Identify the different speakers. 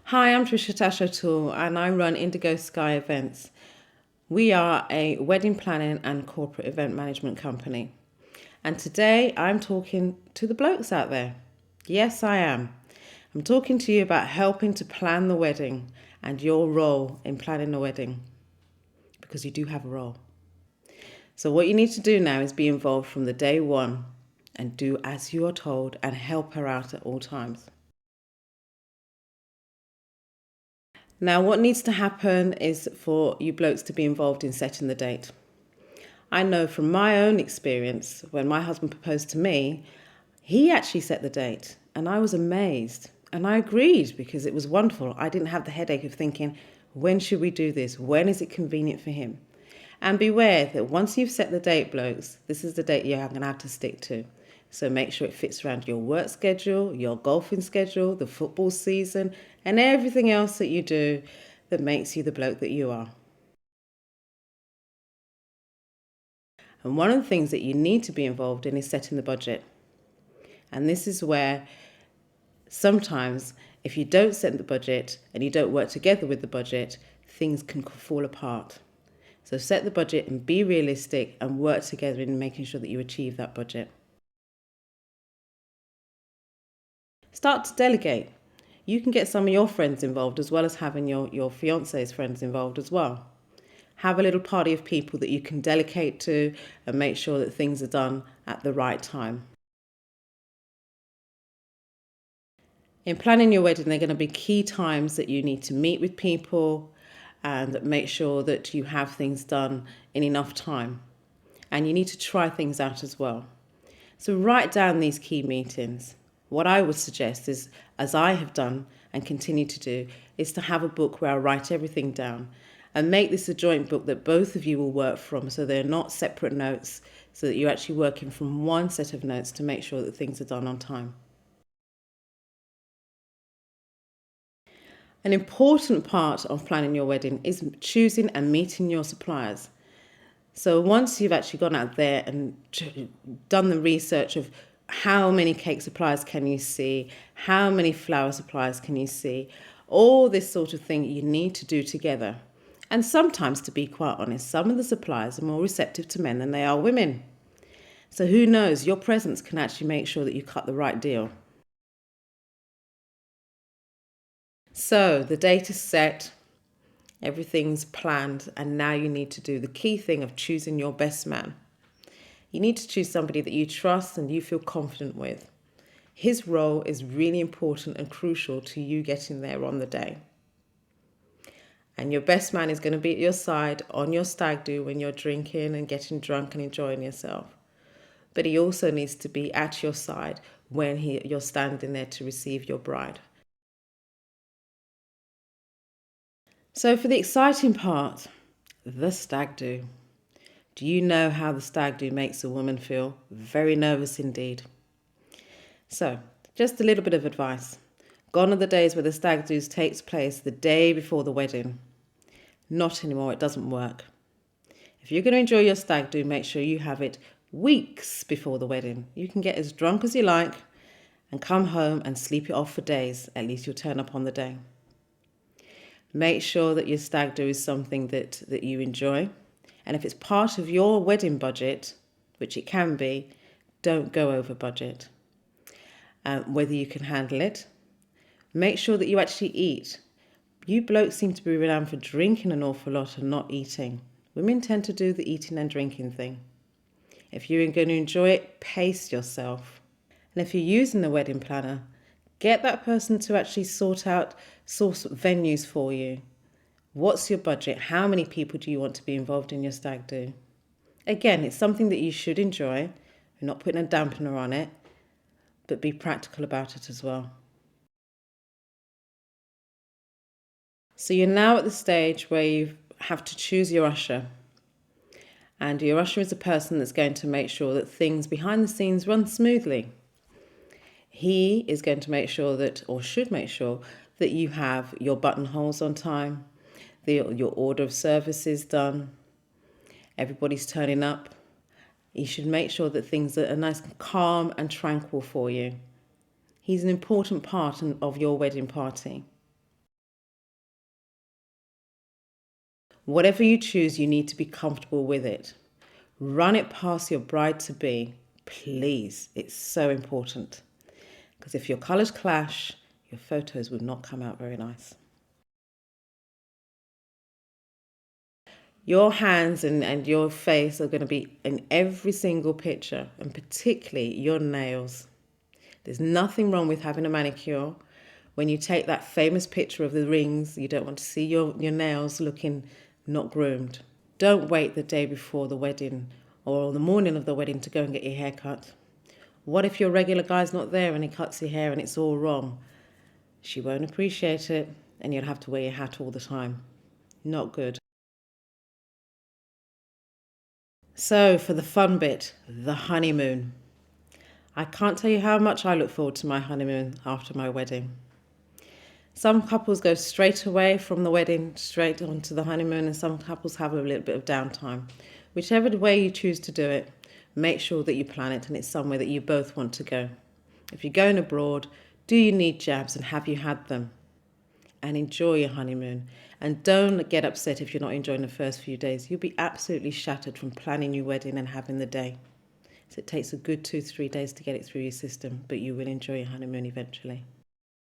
Speaker 1: Hi, I'm Trisha Tasha Tool and I run Indigo Sky Events. We are a wedding planning and corporate event management company. And today I'm talking to the blokes out there. Yes, I am. I'm talking to you about helping to plan the wedding and your role in planning the wedding, because you do have a role. So what you need to do now is be involved from the day one and do as you are told and help her out at all times. Now, what needs to happen is for you blokes to be involved in setting the date. I know from my own experience, when my husband proposed to me, he actually set the date and I was amazed. And I agreed because it was wonderful. I didn't have the headache of thinking, when should we do this? When is it convenient for him? And beware that once you've set the date, blokes, this is the date you're going to have to stick to. So make sure it fits around your work schedule, your golfing schedule, the football season, and everything else that you do that makes you the bloke that you are. And one of the things that you need to be involved in is setting the budget. And this is where sometimes if you don't set the budget and you don't work together with the budget, things can fall apart. So set the budget and be realistic and work together in making sure that you achieve that budget. Start to delegate. You can get some of your friends involved as well as having your fiance's friends involved as well. Have a little party of people that you can delegate to and make sure that things are done at the right time. In planning your wedding, there are going to be key times that you need to meet with people and make sure that you have things done in enough time. And you need to try things out as well. So write down these key meetings. What I would suggest is, as I have done and continue to do, is to have a book where I write everything down and make this a joint book that both of you will work from, so they're not separate notes, so that you're actually working from one set of notes to make sure that things are done on time. An important part of planning your wedding is choosing and meeting your suppliers. So once you've actually gone out there and done the research of how many cake suppliers can you see, how many flower suppliers can you see, all this sort of thing you need to do together. And sometimes, to be quite honest, some of the suppliers are more receptive to men than they are women. So who knows, your presence can actually make sure that you cut the right deal. So the date is set, everything's planned, and now you need to do the key thing of choosing your best man. You need to choose somebody that you trust and you feel confident with. His role is really important and crucial to you getting there on the day. And your best man is going to be at your side on your stag do when you're drinking and getting drunk and enjoying yourself. But he also needs to be at your side when you're standing there to receive your bride. So for the exciting part, the stag do. Do you know how the stag do makes a woman feel? Very nervous indeed. So, just a little bit of advice. Gone are the days where the stag do takes place the day before the wedding. Not anymore, it doesn't work. If you're going to enjoy your stag do, make sure you have it weeks before the wedding. You can get as drunk as you like and come home and sleep it off for days. At least you'll turn up on the day. Make sure that your stag do is something that you enjoy. And if it's part of your wedding budget, which it can be, don't go over budget. Whether you can handle it. Make sure that you actually eat. You blokes seem to be renowned for drinking an awful lot and not eating. Women tend to do the eating and drinking thing. If you're going to enjoy it, pace yourself. And if you're using the wedding planner, get that person to actually source venues for you. What's your budget? How many people do you want to be involved in your stag do? Again, it's something that you should enjoy. We're not putting a dampener on it, but be practical about it as well. So you're now at the stage where you have to choose your usher. And your usher is a person that's going to make sure that things behind the scenes run smoothly. He is going to make sure that, or should make sure, that you have your buttonholes on time, your order of services done, everybody's turning up. You should make sure that things are nice, calm and tranquil for you. He's an important part of your wedding party. Whatever you choose, you need to be comfortable with it. Run it past your bride-to-be, please. It's so important. Because if your colours clash, your photos will not come out very nice. Your hands and your face are going to be in every single picture, and particularly your nails. There's nothing wrong with having a manicure. When you take that famous picture of the rings, you don't want to see your nails looking not groomed. Don't wait the day before the wedding or the morning of the wedding to go and get your hair cut. What if your regular guy's not there and he cuts your hair and it's all wrong? She won't appreciate it and you'll have to wear your hat all the time. Not good. So for the fun bit, the honeymoon. I can't tell you how much I look forward to my honeymoon after my wedding. Some couples go straight away from the wedding straight onto the honeymoon, and some couples have a little bit of downtime. Whichever way you choose to do it, make sure that you plan it and it's somewhere that you both want to go. If you're going abroad, do you need jabs and have you had them? And enjoy your honeymoon. And don't get upset if you're not enjoying the first few days. You'll be absolutely shattered from planning your wedding and having the day. So it takes a good 2-3 days to get it through your system, but you will enjoy your honeymoon eventually.